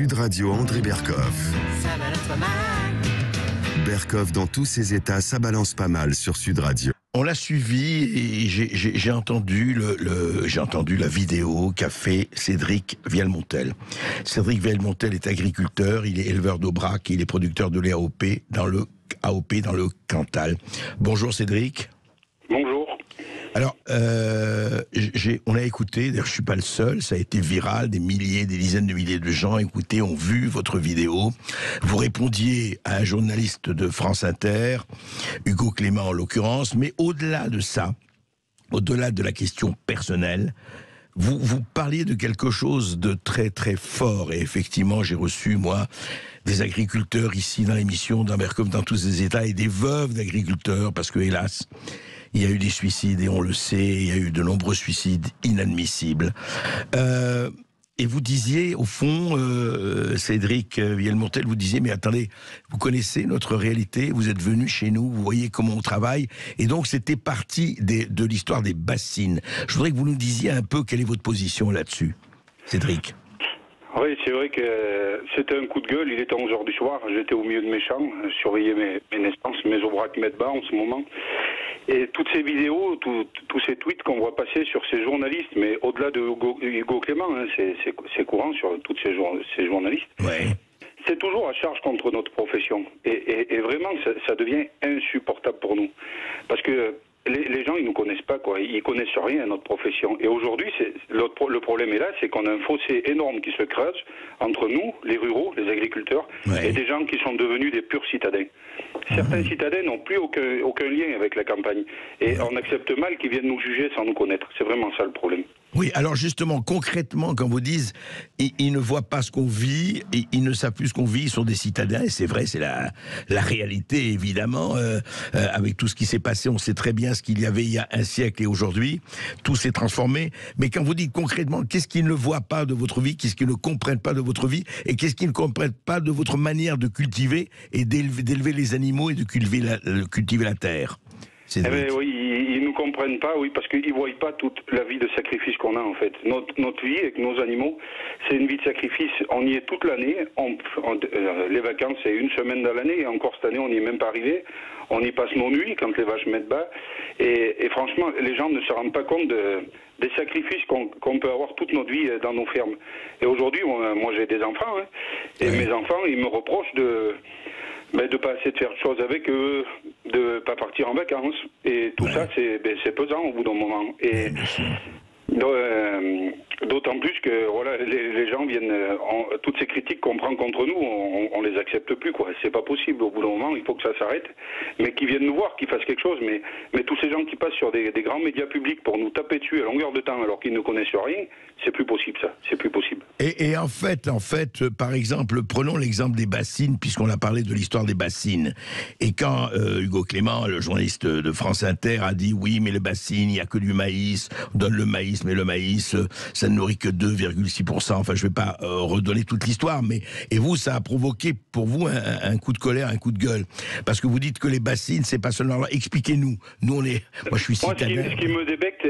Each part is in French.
Sud Radio André Berkoff. Ça balance pas mal. Berkoff dans tous ses états, ça balance pas mal sur Sud Radio. On l'a suivi et j'ai entendu j'ai entendu la vidéo qu'a fait Cédric Vielmontel. Cédric Vielmontel est agriculteur, il est éleveur d'Aubrac, il est producteur de lait AOP dans le Cantal. Bonjour Cédric. Bonjour. Alors, on a écouté, d'ailleurs je suis pas le seul, ça a été viral, des dizaines de milliers de gens ont vu votre vidéo. Vous répondiez à un journaliste de France Inter, Hugo Clément en l'occurrence, mais au-delà de ça, au-delà de la question personnelle, vous parliez de quelque chose de très très fort. Et effectivement, j'ai reçu, moi, des agriculteurs ici dans l'émission, dans Berkoff dans tous ces états, et des veuves d'agriculteurs, parce que hélas, il y a eu des suicides, et on le sait, il y a eu de nombreux suicides inadmissibles. Et vous disiez, au fond, Cédric Vielmontel, vous disiez, mais attendez, vous connaissez notre réalité, vous êtes venu chez nous, vous voyez comment on travaille, et donc c'était parti de l'histoire des bassines. Je voudrais que vous nous disiez un peu quelle est votre position là-dessus, Cédric. Oui, c'est vrai que c'était un coup de gueule, il était 11h du soir, j'étais au milieu de mes champs, je surveillais mes naissances, mes aubracs mettent bas en ce moment. Et toutes ces vidéos, tous ces tweets qu'on voit passer sur ces journalistes, mais au-delà de Hugo Clément, hein, c'est courant sur tous ces journalistes, Ouais. c'est toujours à charge contre notre profession. Et vraiment, ça devient insupportable pour nous. Parce que les gens, ils nous connaissent pas, quoi. Ils connaissent rien à notre profession. Et aujourd'hui, le problème est là, c'est qu'on a un fossé énorme qui se creuse entre nous, les ruraux, les agriculteurs, Ouais. et des gens qui sont devenus des purs citadins. Certains citadins n'ont plus aucun lien avec la campagne. Et on accepte mal qu'ils viennent nous juger sans nous connaître. C'est vraiment ça le problème. Oui, alors justement, concrètement, quand vous dites, ils ne voient pas ce qu'on vit, ils ne savent plus ce qu'on vit, ils sont des citadins, et c'est vrai, c'est la réalité, évidemment, avec tout ce qui s'est passé, on sait très bien ce qu'il y avait il y a un siècle et aujourd'hui, tout s'est transformé, mais quand vous dites concrètement, qu'est-ce qu'ils ne voient pas de votre vie, qu'est-ce qu'ils ne comprennent pas de votre vie, et qu'est-ce qu'ils ne comprennent pas de votre manière de cultiver et d'élever les animaux et de cultiver la terre? Eh ben, oui, ils nous comprennent pas, oui, parce qu'ils voient pas toute la vie de sacrifice qu'on a en fait. Notre vie avec nos animaux, c'est une vie de sacrifice. On y est toute l'année. Les vacances, c'est une semaine dans l'année, et encore cette année, on n'y est même pas arrivé. On y passe nos nuits quand les vaches mettent bas. Et franchement, les gens ne se rendent pas compte des sacrifices qu'on peut avoir toute notre vie dans nos fermes. Et aujourd'hui, moi j'ai des enfants, hein, et mes enfants, ils me reprochent de pas assez de faire de choses avec eux, de pas partir en vacances. Et tout ça, c'est pesant au bout d'un moment. Et d'autant plus que voilà, les gens viennent, toutes ces critiques qu'on prend contre nous, on les accepte plus, quoi. C'est pas possible. Au bout d'un moment, il faut que ça s'arrête. Mais qu'ils viennent nous voir, qu'ils fassent quelque chose. Mais tous ces gens qui passent sur des grands médias publics pour nous taper dessus à longueur de temps alors qu'ils ne connaissent rien, c'est plus possible, ça. C'est plus possible. Et en fait, par exemple, prenons l'exemple des bassines, puisqu'on a parlé de l'histoire des bassines. Et quand Hugo Clément, le journaliste de France Inter, a dit oui, mais les bassines, il n'y a que du maïs, on donne le maïs, mais le maïs, ça ne nourrit que 2,6%. Enfin, je ne vais pas redonner toute l'histoire, mais et vous, ça a provoqué pour vous un coup de colère, un coup de gueule, parce que vous dites que les bassines, c'est pas seulement. Alors, expliquez-nous. Moi, je suis citadin. Moi, ce qui me débecte,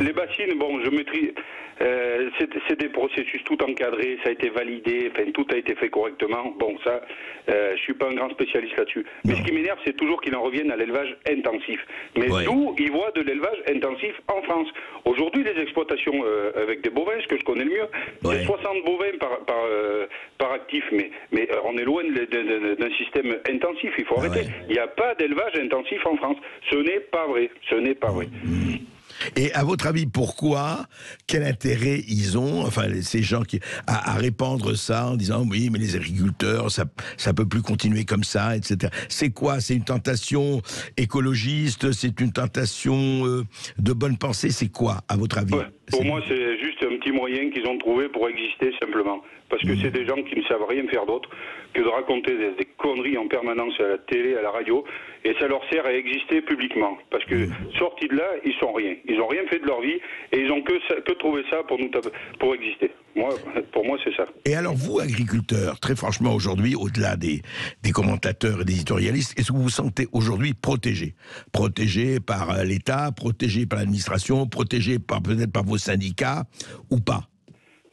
les bassines, bon, je maîtrise. C'est des processus tout encadrés, ça a été validé, enfin tout a été fait correctement. Bon, ça, je suis pas un grand spécialiste là-dessus. Mais ce qui m'énerve, c'est toujours qu'ils en reviennent à l'élevage intensif. Mais d'où ils voient de l'élevage intensif en France? Aujourd'hui, les exploitations avec des bovins, ce que je connais le mieux, c'est 60 bovins par actif. Mais on est loin d'un système intensif. Il faut arrêter. Il n'y a pas d'élevage intensif en France. Ce n'est pas vrai. Ce n'est pas vrai. Et à votre avis, pourquoi? Quel intérêt ils ont, enfin, ces gens à répandre ça en disant oui, mais les agriculteurs, ça peut plus continuer comme ça, etc. C'est quoi? C'est une tentation écologiste? C'est une tentation de bonne pensée? C'est quoi, à votre avis? Pour moi, c'est juste un petit moyen qu'ils ont trouvé pour exister simplement. Parce que c'est des gens qui ne savent rien faire d'autre que de raconter des conneries en permanence à la télé, à la radio, et ça leur sert à exister publiquement. Parce que sortis de là, ils sont rien. Ils n'ont rien fait de leur vie, et ils ont que trouvé ça pour exister. Pour moi, c'est ça. Et alors vous, agriculteurs, très franchement aujourd'hui, au-delà des commentateurs et des éditorialistes, est-ce que vous vous sentez aujourd'hui protégés? Protégés par l'État, protégés par l'administration, protégés peut-être par vos syndicats, ou pas?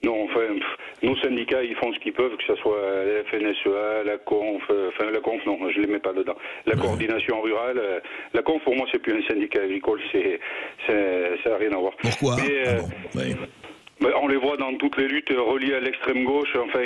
Non, enfin, nos syndicats, ils font ce qu'ils peuvent, que ce soit la FNSEA, la Conf, enfin la Conf, non, je ne les mets pas dedans. La coordination rurale, la Conf, pour moi, c'est plus un syndicat agricole, ça n'a rien à voir. Pourquoi? Oui. On les voit dans toutes les luttes reliées à l'extrême gauche, enfin,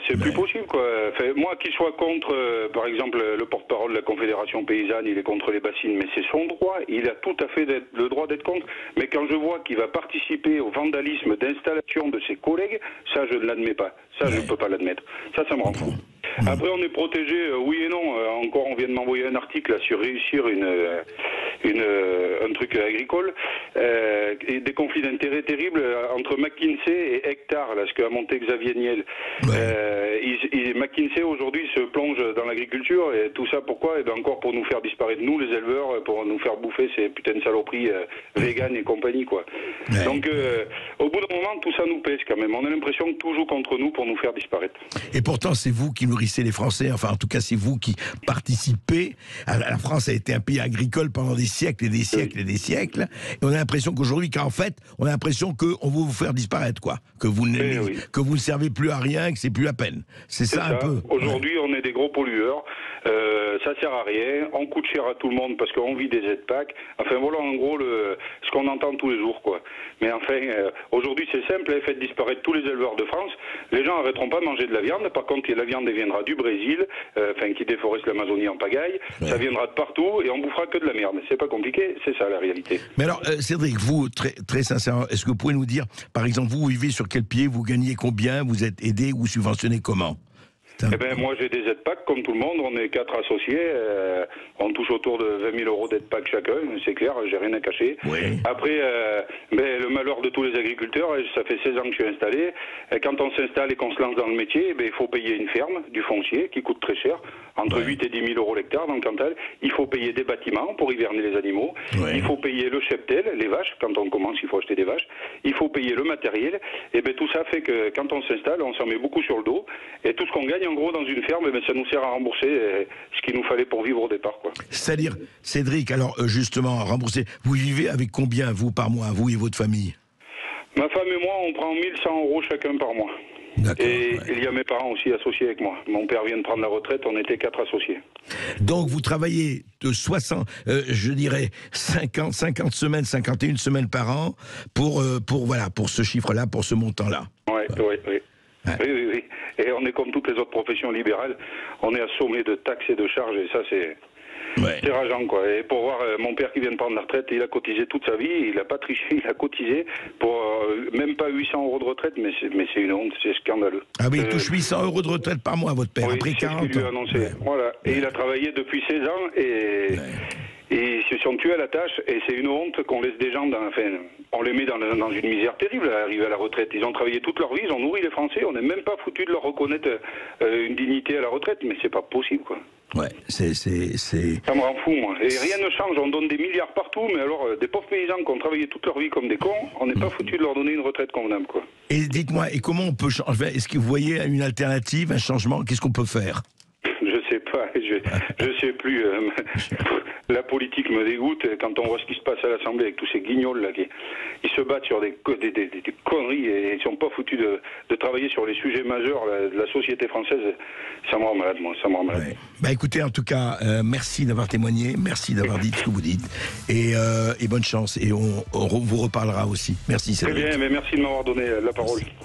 c'est plus possible, quoi. Enfin, moi, qu'il soit contre, par exemple, le porte-parole de la Confédération Paysanne, il est contre les bassines, mais c'est son droit, il a tout à fait le droit d'être contre. Mais quand je vois qu'il va participer au vandalisme d'installation de ses collègues, ça, je ne l'admets pas. Ça, je ne peux pas l'admettre. Ça me rend fou. Après, on est protégé, oui et non. Encore, on vient de m'envoyer un article là, sur réussir un truc agricole, et des conflits d'intérêts terribles entre McKinsey et Hectare, là, ce qu'a monté Xavier Niel. McKinsey aujourd'hui se plonge dans l'agriculture, et tout ça pourquoi? Et bien encore pour nous faire disparaître, nous les éleveurs, pour nous faire bouffer ces putains de saloperies véganes et compagnie, quoi. Donc au bout d'un moment, tout ça nous pèse quand même. On a l'impression que tout joue contre nous pour nous faire disparaître. Et pourtant, c'est vous qui nourrissez les Français, enfin en tout cas c'est vous qui participez. La France a été un pays agricole pendant des siècles et des siècles et des siècles, et on a l'impression qu'aujourd'hui, qu'en fait, on a l'impresement qu'on veut vous faire disparaître, quoi. Que vous ne servez plus à rien, que c'est plus la peine. C'est ça un peu. Aujourd'hui, on est des gros pollueurs. Ça sert à rien. On coûte cher à tout le monde parce qu'on vit des aides-PAC. Enfin voilà, en gros, ce qu'on entend tous les jours, quoi. Mais enfin, aujourd'hui, c'est simple. Faites disparaître tous les éleveurs de France. Les gens arrêteront pas de manger de la viande. Par contre, la viande viendra du Brésil, qui déforeste l'Amazonie en pagaille. Ouais. Ça viendra de partout et on bouffera que de la merde. C'est pas compliqué, c'est ça la réalité. Mais alors, Cédric, vous, très sincèrement, est-ce que vous pouvez nous dire, par exemple, vous vivez sur quel pied, vous gagnez combien, vous êtes aidé ou subventionné comment? Eh ben, moi j'ai des aides-PAC comme tout le monde, on est 4 associés, on touche autour de 20 000 euros d'aides-PAC chacun, c'est clair, j'ai rien à cacher. Oui. Après, le malheur de tous les agriculteurs, ça fait 16 ans que je suis installé, quand on s'installe et qu'on se lance dans le métier, il faut payer une ferme, du foncier, qui coûte très cher, entre 8 et 10 000 euros l'hectare dans le Cantal, il faut payer des bâtiments pour hiverner les animaux, il faut payer le cheptel, les vaches, quand on commence il faut acheter des vaches, il faut payer le matériel, et tout ça fait que quand on s'installe, on s'en met beaucoup sur le dos, et tout ce qu'on gagne en gros dans une ferme, ça nous sert à rembourser ce qu'il nous fallait pour vivre au départ, quoi. C'est-à-dire, Cédric, alors justement, rembourser, vous vivez avec combien, vous, par mois, vous et votre famille? Ma femme et moi, on prend 1 100 euros chacun par mois. Et il y a mes parents aussi associés avec moi. Mon père vient de prendre la retraite, on était 4 associés. Donc vous travaillez de 60, je dirais 50 semaines, 51 semaines par an pour ce chiffre-là, pour ce montant-là. Oui. Oui. Et on est comme toutes les autres professions libérales, on est assommé de taxes et de charges, et ça c'est rageant, quoi. Et pour voir mon père qui vient de prendre la retraite, il a cotisé toute sa vie, il n'a pas triché, il a cotisé pour même pas 800 euros de retraite, mais c'est une honte, c'est scandaleux. Ah oui, il touche 800 euros de retraite par mois, votre père, après 40 ans. Oui, c'est ce qu'il lui a annoncé. Voilà. Et il a travaillé depuis 16 ans, et ils se sont tués à la tâche, et c'est une honte qu'on laisse des gens on les met dans une misère terrible à arriver à la retraite. Ils ont travaillé toute leur vie, ils ont nourri les Français, on n'est même pas foutu de leur reconnaître une dignité à la retraite, mais c'est pas possible, quoi. Ouais, c'est... Ça me rend fou, moi. Et rien ne change, on donne des milliards partout, mais alors des pauvres paysans qui ont travaillé toute leur vie comme des cons, on n'est pas foutu de leur donner une retraite convenable, quoi. Et dites-moi, et comment on peut changer? Est-ce que vous voyez une alternative, un changement? Qu'est-ce qu'on peut faire? Je sais pas, je sais plus. La politique me dégoûte quand on voit ce qui se passe à l'Assemblée avec tous ces guignols là ils se battent sur des conneries et ils sont pas foutus de travailler sur les sujets majeurs de la société française. Ça me rend malade, moi, ça me rend malade. Ouais. Écoutez, en tout cas, merci d'avoir témoigné, merci d'avoir dit ce que vous dites et bonne chance, et on vous reparlera aussi. Merci. Très bien, mais merci de m'avoir donné la parole. Merci.